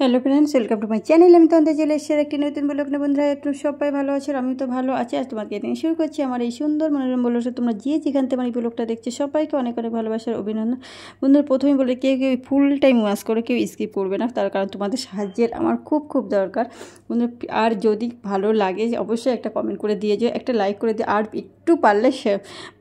Hello friends, welcome to my channel. আমি তোমাদের চলে এসেছি একটি নতুন ব্লগ নিয়ে। বন্ধুরা, একটু সবাই ভালো আছে, আমি তো ভালো আছি। আজ তোমাকে নিয়ে শুরু করছি আমার এই সুন্দর মনোরম ব্লগ। তোমরা যে যেখান থেকে আমার এই ব্লগটা দেখছো সবাইকে অনেক অনেক ভালোবাসার অভিনন্দন। বন্ধুরা, প্রথমেই বলে কেউ ফুল টাইম ওয়াচ করে কেউ স্কিপ করবে না, তার কারণ তোমাদের সাহায্যের আমার খুব খুব দরকার। বন্ধুরা, আর যদি ভালো লাগে অবশ্যই একটা কমেন্ট করে দিয়ে যাও, একটা লাইক করে দিয়ে, আর একটু পারলে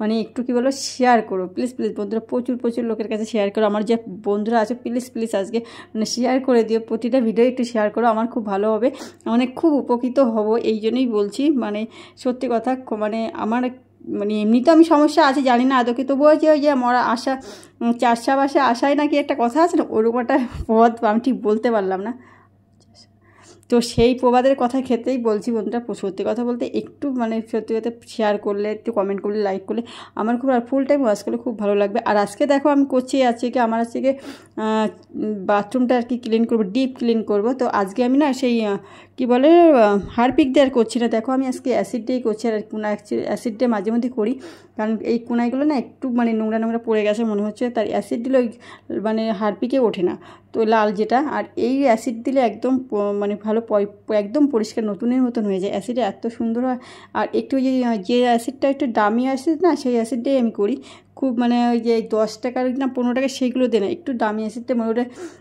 মানে একটু কী বলো শেয়ার করো প্লিজ প্লিজ। বন্ধুরা, প্রচুর প্রচুর লোকের কাছে শেয়ার করো। আমার যে বন্ধুরা আছে প্লিজ প্লিজ আজকে মানে শেয়ার করে দিও, প্রতিটা ভিডিও একটু শেয়ার করো, আমার খুব ভালো হবে, মানে খুব উপকৃত হব। এই জন্যই বলছি, মানে সত্যি কথা, মানে আমার মানে এমনি তো আমি সমস্যা আছে জানি না আদৌ, তবুও যে ওই যে মরা আশা চারশা বাসে আশায় নাকি একটা কথা আছে না, ওরকম একটা পদ আমি ঠিক বলতে পারলাম না, তো সেই প্রবাদের কথা ক্ষেত্রেই বলছি। বন্ধুরা, সত্যি কথা বলতে একটু মানে সত্যি কথা শেয়ার করলে, একটু কমেন্ট করলে, লাইক করলে আমার খুব, আর ফুল টাইম ওয়াচ করলে খুব ভালো লাগবে। আর আজকে দেখো আমি করছি আজকে আমার আজকে বাথরুমটা আর কি ক্লিন করবো, ডিপ ক্লিন করব। তো আজকে আমি না সেই কি বলে হারপিক দিয়ে আর করছি না, দেখো আমি আজকে অ্যাসিড দিয়েই করছি। আর অ্যাসিড দিয়ে মাঝে মধ্যে করি, কারণ এই কোনাইগুলো না একটু মানে নোংরা নোংরা পড়ে গেছে মনে হচ্ছে, তার অ্যাসিড দিলে ওই মানে হারপিকে ওঠে না, তো লাল যেটা। আর এই অ্যাসিড দিলে একদম মানে ভালো একদম পরিষ্কার নতুনের মতন হয়ে যায়, অ্যাসিডে এত সুন্দর হয়। আর একটু যে অ্যাসিডটা একটু দামি অ্যাসিড না, সেই অ্যাসিডটাই আমি করি খুব, মানে ওই যে 10 টাকার না 15 টাকা সেইগুলো দেয় না, একটু দামি অ্যাসিডটা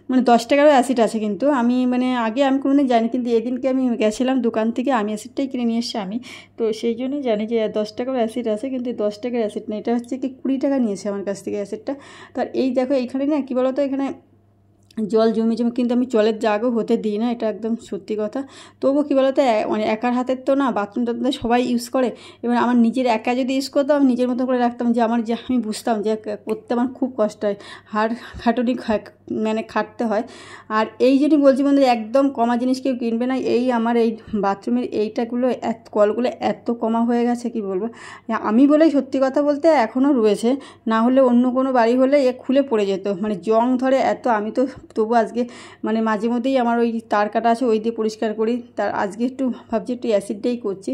মানে 10 টাকারও অ্যাসিড আছে। কিন্তু আমি মানে আগে আমি কোনোদিন জানি, কিন্তু এদিনকে আমি গেছিলাম দোকান থেকে, আমি অ্যাসিডটাই কিনে নিয়ে এসেছি আমি, তো সেই জন্যই জানি যে 10 টাকার অ্যাসিড আছে, কিন্তু 10 টাকার অ্যাসিড না, এটা হচ্ছে কি 20 টাকা নিয়েছে আমার কাছ থেকে অ্যাসিডটা। তার এই দেখো এইখানে না কী বলো তো, এখানে জল জমে জমে, কিন্তু আমি জলের জাগও হতে দিই না, এটা একদম সত্যি কথা। তবুও কী বলতো, মানে একার হাতের তো না, বাথরুম টাথরুম সবাই ইউজ করে, এবার আমার নিজের একা যদি ইউজ করতাম আমি নিজের মতো করে রাখতাম, যে আমার যে আমি বুঝতাম যে করতে আমার খুব কষ্ট হয়, হাড় খাটুনি মানে খাটতে হয়। আর এই জন্যই বলছি বন্ধু, একদম কমা জিনিস কেউ কিনবে না। এই আমার এই বাথরুমের এইটাগুলো কলগুলো এত কমা হয়ে গেছে কি বলবো, আমি বলেই সত্যি কথা বলতে এখনও রয়েছে, না হলে অন্য কোনো বাড়ি হলে খুলে পড়ে যেত, মানে জং ধরে এত। আমি তো তবু আজকে মানে মাঝে মধ্যেই আমার ওই তার কাটা আছে, ওই দিয়ে পরিষ্কার করি। তার আজকে একটু ভাবছি একটু অ্যাসিড দিয়েই করছি,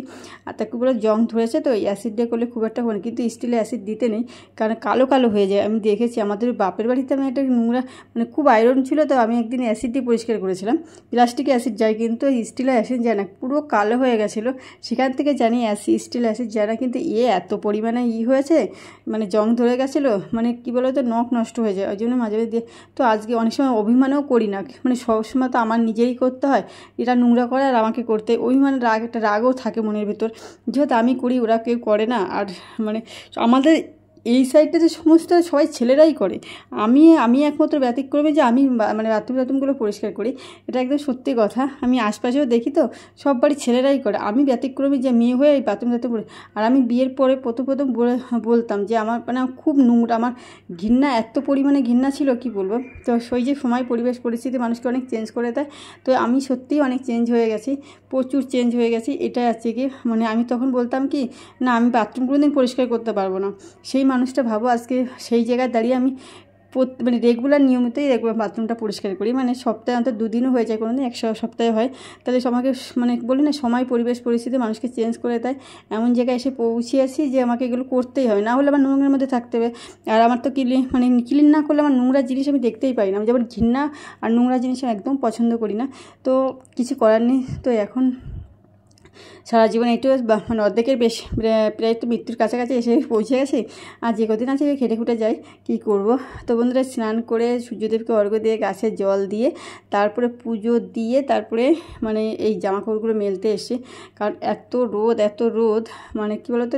আর তাকে বলে জং ধরেছে তো এই অ্যাসিড দিয়ে করলে খুব একটা হয় না, কিন্তু স্টিলে অ্যাসিড দিতে নেই, কারণ কালো কালো হয়ে যায়। আমি দেখেছি আমাদের বাপের বাড়িতে, আমি একটা নোংরা মানে খুব আয়রন ছিল, তো আমি একদিন অ্যাসিড দিয়ে পরিষ্কার করেছিলাম, প্লাস্টিকে অ্যাসিড যায় কিন্তু স্টিলে অ্যাসিড যায় না, পুরো কালো হয়ে গেছিলো। সেখান থেকে জানি স্টিল অ্যাসিড যায় না, কিন্তু এত পরিমাণে হয়েছে, মানে জং ধরে গেছিলো, মানে কী বলো তো নখ নষ্ট হয়ে যায়, ওই জন্য মাঝে মাঝে দিয়ে। তো আজকে অনেক সময় অভিমানও করি না, মানে সবসময় তো আমার নিজেরই করতে হয়, এটা নোংরা করে আর আমাকে করতে অভিমান, একটা রাগও থাকে মনের ভেতর, যেহেতু আমি করি ওরা কেউ করে না। আর মানে আমাদের এই সাইডটা যে সমস্ত সবাই ছেলেরাই করে, আমি একমাত্র ব্যতিক্রমে যে আমি মানে বাথরুমগুলো পরিষ্কার করি, এটা একদম সত্যি কথা। আমি আশপাশেও দেখি তো সব বাড়ির ছেলেরাই করে, আমি ব্যতিক্রমী যে মেয়ে হয়ে এই বাথরুম করে। আর আমি বিয়ের পরে প্রথম বলতাম যে আমার মানে খুব নোংরা, আমার ঘৃণা, এত পরিমাণে ঘৃণা ছিল কি বলবো। তো সেই যে সময় পরিবেশ পরিস্থিতি মানুষকে অনেক চেঞ্জ করে দেয়, তো আমি সত্যিই অনেক চেঞ্জ হয়ে গেছি, প্রচুর চেঞ্জ হয়ে গেছি। এটাই আছে কি, মানে আমি তখন বলতাম কি না, আমি বাথরুম কোনোদিন পরিষ্কার করতে পারবো না, সেই মানুষটা ভাবো আজকে সেই জায়গায় দাঁড়িয়ে আমি মানে রেগুলার নিয়মিতই বাথরুমটা পরিষ্কার করি, মানে সপ্তাহে অন্তত 2 দিনও হয়ে যায়, কোনো দিন 1 সপ্তাহে হয়। তাহলে আমাকে মানে বলি না, সময় পরিবেশ পরিস্থিতি মানুষকে চেঞ্জ করে দেয়, এমন জায়গায় এসে পৌঁছিয়েছি যে আমাকে এগুলো করতেই হবে, না হলে আমার নোংরার মধ্যে থাকতে হবে। আর আমার তো ক্লিন না করলে আমার নোংরা জিনিস আমি দেখতেই পাই না, আমি যেমন ঘৃণা আর নোংরা জিনিস আমি একদম পছন্দ করি না, তো কিছু করার নেই। তো এখন সারা জীবন একটু মানে অর্ধেকের বেশ প্রায় তো মৃত্যুর কাছাকাছি এসে পৌঁছে গেছি, আর যে কদিন আছে খেটে খুঁটে যাই, কী করব। তো বন্ধুরা, স্নান করে সূর্যদেবকে অর্ঘ্য দিয়ে গাছে জল দিয়ে তারপরে পুজো দিয়ে তারপরে মানে এই জামাকাপড়গুলো মেলতে এসে, কারণ এত রোদ মানে কী বলো তো,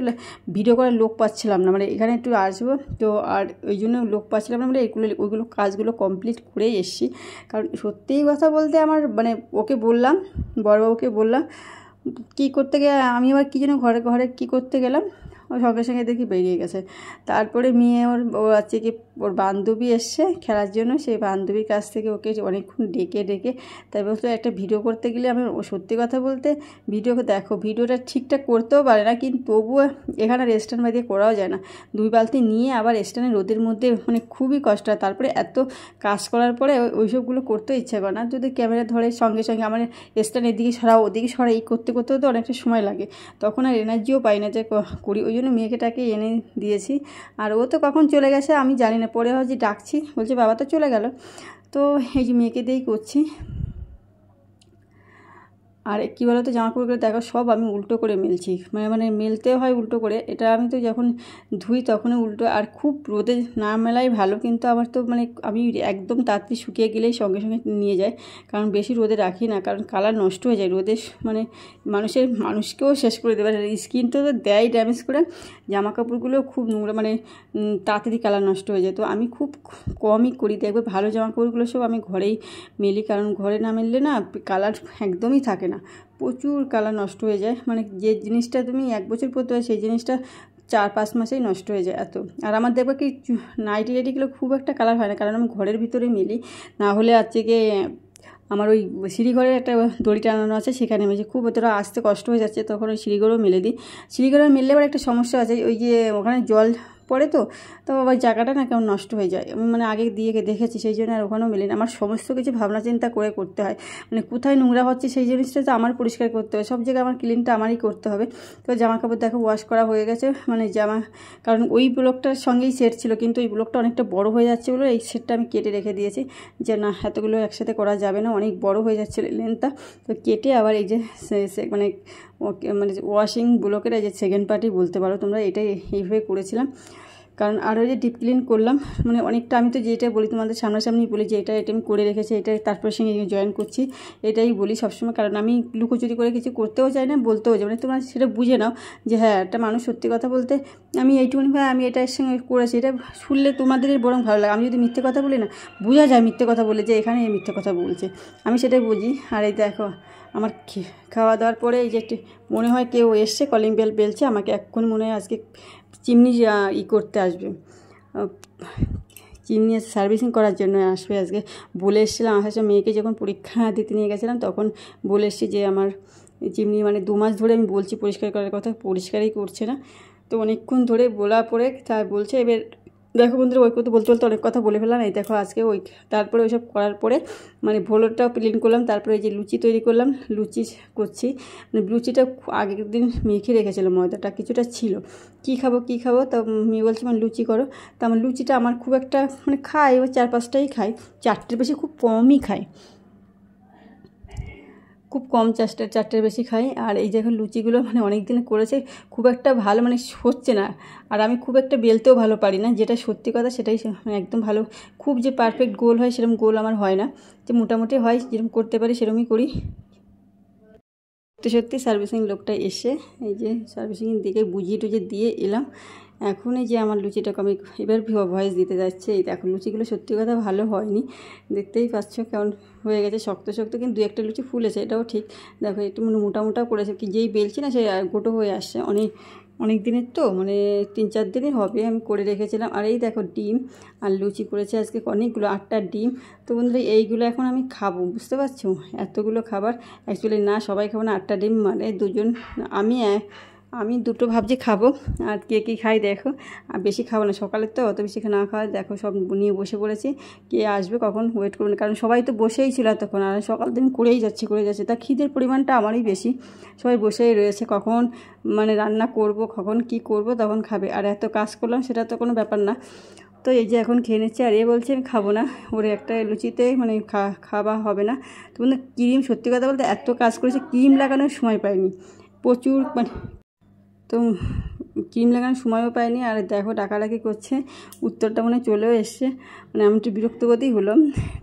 ভিডিও করার লোক পাচ্ছিলাম না, মানে এখানে একটু আসবো তো, আর ওই জন্য লোক পাচ্ছিলাম না, মানে ওইগুলো কাজগুলো কমপ্লিট করেই এসছি। কারণ সত্যিই কথা বলতে আমার মানে ওকে বললাম, বড়বাবুকে বললাম কী করতে গিয়ে, আমি আবার কী যেন ঘরে কী করতে গেলাম, ওর সঙ্গে সঙ্গে দেখি বেরিয়ে গেছে। তারপরে মেয়ে ও আছে কি ওর বান্ধবী এসছে খেলার জন্য, সেই বান্ধবীর কাছ থেকে ওকে অনেকক্ষণ ডেকে তাই বলতো একটা ভিডিও করতে গেলে আমি, ও সত্যি কথা বলতে ভিডিওটা ঠিকঠাক করতেও পারে না, কিন্তু তবুও এখানে স্ট্যান্ড বাঁধিয়ে করাও যায় না, 2 বালতি নিয়ে আবার স্ট্যান্ডে রোদের মধ্যে, মানে খুবই কষ্ট হয়। তারপরে এত কাজ করার পরে ওইসবগুলো করতেও ইচ্ছা করে না, যদি ক্যামেরা ধরে সঙ্গে সঙ্গে আমার স্ট্যান্ড এদিকে সরাও ওদিকে সরা, এই করতে তো অনেকটা সময় লাগে, তখন আর এনার্জিও পাই না যে করি। ওই জন্য মেয়েকেটাকে এনে দিয়েছি, আর ও তো কখন চলে গেছে আমি জানি না, পরে হয়তো ডাকছি, বলছে বাবা তো চলে গেল, তো এই যে মেয়েকে দিয়েই করছি। আর কী বলো তো, জামা কাপড়গুলো দেখো সব আমি উল্টো করে মেলছি, মানে মেলতে হয় উল্টো করে। এটা আমি তো যখন ধুই তখনই উল্টো, আর খুব রোদে না মেলাই ভালো। কিন্তু আমার তো মানে আমি একদম তাড়াতাড়ি শুকিয়ে গেলেই সঙ্গে সঙ্গে নিয়ে যাই, কারণ বেশি রোদে রাখি না, কারণ কালার নষ্ট হয়ে যায় রোদে। মানে মানুষকেও শেষ করে দেবে, স্কিন তো দেয় ড্যামেজ করে, জামা কাপড়গুলো খুব নোংরা, মানে তাড়াতাড়ি কালার নষ্ট হয়ে যায়। তো আমি খুব কমই করি, দেখবে ভালো জামা কাপড়গুলো সব আমি ঘরেই মেলি, কারণ ঘরে না মেললে না কালার একদমই থাকে না, প্রচুর কালার নষ্ট হয়ে যায়। মানে যে জিনিসটা তুমি 1 বছর পরতে হয় সেই জিনিসটা 4-5 মাসেই নষ্ট হয়ে যায় এত। আর আমার দেখবে কি নাইটি টাইটিগুলো খুব একটা কালার হয় না, কারণ আমি ঘরের ভিতরেই মেলি। না হলে আজকে গিয়ে আমার ওই সিঁড়িঘরে একটা দড়ি টানানো আছে, সেখানে মেঝে খুব ওটা আসতে কষ্ট হয়ে যাচ্ছে, তখন ওই সিঁড়িঘরেও মেলে দিই। সিঁড়িঘরে মেললে আবার একটা সমস্যা আছে, ওই যে ওখানে জল পড়ে, তো আবার জায়গাটা না কেমন নষ্ট হয়ে যায়। আমি মানে আগে দিয়ে দেখেছি, সেই জন্য আর ওখানেও মেলে না। আমার সমস্ত কিছু ভাবনা চিন্তা করে করতে হয়, মানে কোথায় নোংরা হচ্ছে সেই জিনিসটা তো আমার পরিষ্কার করতে হবে, সব জায়গায় আমার ক্লিনটা আমারই করতে হবে। তো জামা কাপড় দেখো ওয়াশ করা হয়ে গেছে, মানে কারণ ওই ব্লকটার সঙ্গেই সেট ছিল, কিন্তু ওই ব্লকটা অনেকটা বড় হয়ে যাচ্ছে বলে এই সেটটা আমি কেটে রেখে দিয়েছি, যে না এতগুলো একসাথে করা যাবে না, অনেক বড় হয়ে যাচ্ছে লেন্থটা। তো কেটে আবার এই যে মানে ওয়াশিং ব্লকের এই যে সেকেন্ড পার্টি বলতে পারো তোমরা, এটাই এইভাবে করেছিলাম। কারণ আরও যে ডিপ ক্লিন করলাম, মানে অনেকটা আমি তো যেটা বলি তোমাদের সামনাসামনি বলি যে এটা আমি করে রেখেছি, এটাই তারপর সঙ্গে জয়েন করছি, এটাই বলি সবসময়। কারণ আমি লুকোচুরি করে কিছু করতেও চাই না, বলতেও চাই, মানে তোমরা সেটা বুঝে নাও যে হ্যাঁ একটা মানুষ সত্যি কথা বলতে আমি এইটুকুনি ভাই আমি এটার সঙ্গে করেছি, এটা শুনলে তোমাদের বরং ভালো লাগে। আমি যদি মিথ্যে কথা বলি না, বোঝা যায় মিথ্যে কথা বলে যে এখানে এই মিথ্যে কথা বলছে, আমি সেটাই বুঝি। আর এই দেখো আমার খাওয়া দাওয়ার পরে এই যে মনে হয় কেউ এসছে, কলিং বেল বেলছে, আমাকে এক্ষুনি মনে হয় আজকে চিমনি করতে আসবে, চিমনি সার্ভিসিং করার জন্য আসবে আজকে। বলে এসেছিলাম আসার মেয়েকে যখন পরীক্ষা দিতে নিয়ে গেছিলাম তখন বলে এসেছি যে আমার চিমনি মানে 2 মাস ধরে আমি বলছি পরিষ্কার করার কথা, পরিষ্কারই করছে না। তো অনেকক্ষণ ধরে বলা পরে তাই বলছে। এবার দেখো বন্ধুরা, ওই কথা বলতে বলতে অনেক কথা বলে ফেললাম। এই দেখো আজকে তারপরে ওইসব করার পরে মানে ভোলরটাও ক্লিন করলাম, তারপরে এই যে লুচি তৈরি করলাম, লুচি করছি। মানে লুচিটা আগের দিন মেখে রেখেছিলাম, ময়দাটা কিছুটা ছিল, কী খাবো তা মেয়ে বলছে মানে লুচি করো। তা আমার লুচিটা আমার খুব একটা মানে খাই, এবার 4-5টাই খাই, 4টের বেশি খুব কমই খাই, খুব কম 4টের বেশি খাই। আর এই দেখো লুচিগুলো মানে অনেক দিন করেছে, খুব একটা ভালো মানে হচ্ছে না। আর আমি খুব একটা বেলতেও ভালো পারি না, যেটা সত্যি কথা সেটাই, মানে একদম ভালো খুব যে পারফেক্ট গোল হয় সেরকম গোল আমার হয় না, যে মোটামুটি হয় যেরকম করতে পারি সেরকমই করি। সত্যি সার্ভিসিং লোকটা এসে এই যে সার্ভিসিং দিকে বুঝিয়ে টুজিয়ে দিয়ে এলাম। এখন এই যে আমার লুচিটাকে আমি এবার ভয়েস দিতে যাচ্ছে। এই দেখো লুচিগুলো সত্যি কথা ভালো হয়নি, দেখতেই পাচ্ছ কেমন হয়ে গেছে, শক্ত শক্ত, কিন্তু 2-একটা লুচি ফুলেছে, এটাও ঠিক। দেখো একটু মোটা করেছে, কি যেই বেলছি না সে গোটো হয়ে আসছে, অনেক দিনের তো মানে 3-4 দিনই হবে আমি করে রেখেছিলাম। আর এই দেখো ডিম আর লুচি করেছে আজকে অনেকগুলো, 8টা ডিম। তো বন্ধুরা এইগুলো এখন আমি খাবো, বুঝতে পারছো, এতগুলো খাবার অ্যাকচুয়ালি না সবাই খাবো না, 8টা ডিম মানে 2জন, আমি 2টো ভাবছি খাবো, আর কে কী খাই দেখো। আর বেশি খাবো না, সকালে তো অত বেশি না খাওয়া, দেখো সব নিয়ে বসে পড়েছি, কে আসবে কখন ওয়েট করুন, কারণ সবাই তো বসেই ছিল তখন, আর সকাল দিন করেই যাচ্ছে। তা খিদের পরিমাণটা আমারই বেশি, সবাই বসেই রয়েছে, কখন মানে রান্না করব, কখন কি করব তখন খাবে। আর এত কাজ করলাম সেটা তো কোনো ব্যাপার না। তো এই যে এখন খেয়ে নিচ্ছে, আর বলছে আমি খাবো না, ওরে একটা লুচিতে মানে খাওয়া হবে না। তো বন্ধু ক্রিম, সত্যি কথা বলতে এত কাজ করেছে, ক্রিম লাগানোর সময় পাইনি, প্রচুর মানে তো ক্রিম লাগানোর সময়ও পাইনি। আর দেখো ডাকাডাকি করছে, উত্তরটা মনে চলেও এসছে, মানে আমি একটু বিরক্তবোধই হলো,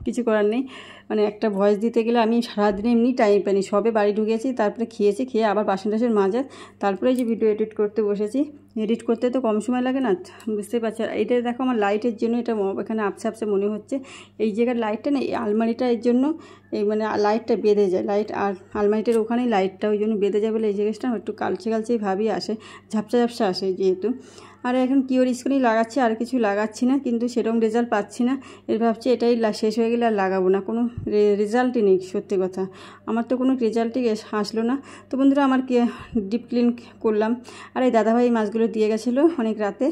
কিছু করার নেই। মানে একটা ভয়েস দিতে গেলে আমি সারাদিনে এমনি টাইম পাইনি, সবে বাড়ি ঢুকেছি, তারপরে খেয়ে আবার বাসন টাসন মাজা, তারপরে যে ভিডিও এডিট করতে বসেছি। এডিট করতে তো কম সময় লাগে না, বুঝতে পারছি। আর এইটা দেখো আমার লাইটের জন্য এটা এখানে আপসা মনে হচ্ছে, এই জায়গার লাইটটা না, এই আলমারিটা এর জন্য এই মানে লাইটটা বেঁধে যায়, লাইট আর আলমারিটার ওখানেই লাইটটা ওই জন্য বেঁধে যায় বলে এই জিনিসটা একটু কালচেই ভাবই আসে, ঝাপসা আসে যেহেতু। আর এখন কিওর স্ক্রিনই লাগাচ্ছি, আর কিছু লাগাচ্ছি না, কিন্তু সেরকম রেজাল্ট পাচ্ছি না। এর ভাবছি এটাই শেষ হয়ে গেলে আর লাগাবো না, কোনো রেজাল্টই নেই সত্যি কথা, আমার তো কোনো রেজাল্টই আসলো না। তো বন্ধুরা আমার ডিপ ক্লিন করলাম। আর এই দাদাভাই মাছগুলো দিয়ে গেছিলো অনেক রাতে,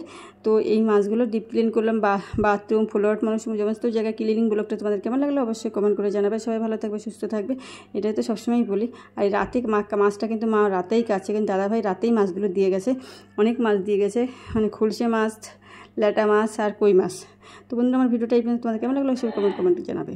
তো এই মাছগুলো ডিপ ক্লিন করলাম, বাথরুম ফ্লোর সমস্ত জায়গায় ক্লিনিং ব্লগটা তোমাদের কেমন লাগলো অবশ্যই কমেন্ট করে জানাবে। সবাই ভালো থাকবে, সুস্থ থাকবে, এটাই তো সবসময়ই বলি। আর রাতে মাছটা কিন্তু মা রাতেই কাটছে, কিন্তু দাদাভাই রাতেই মাছগুলো দিয়ে গেছে, অনেক মাছ দিয়ে গেছে, মানে খুলশে মাছ, ল্যাটা মাছ আর কই মাছ। তো বন্ধুরা আমার ভিডিওটা এই পর্যন্ত, তোমাদের কেমন লাগলো অবশ্যই কমেন্টে জানাবে।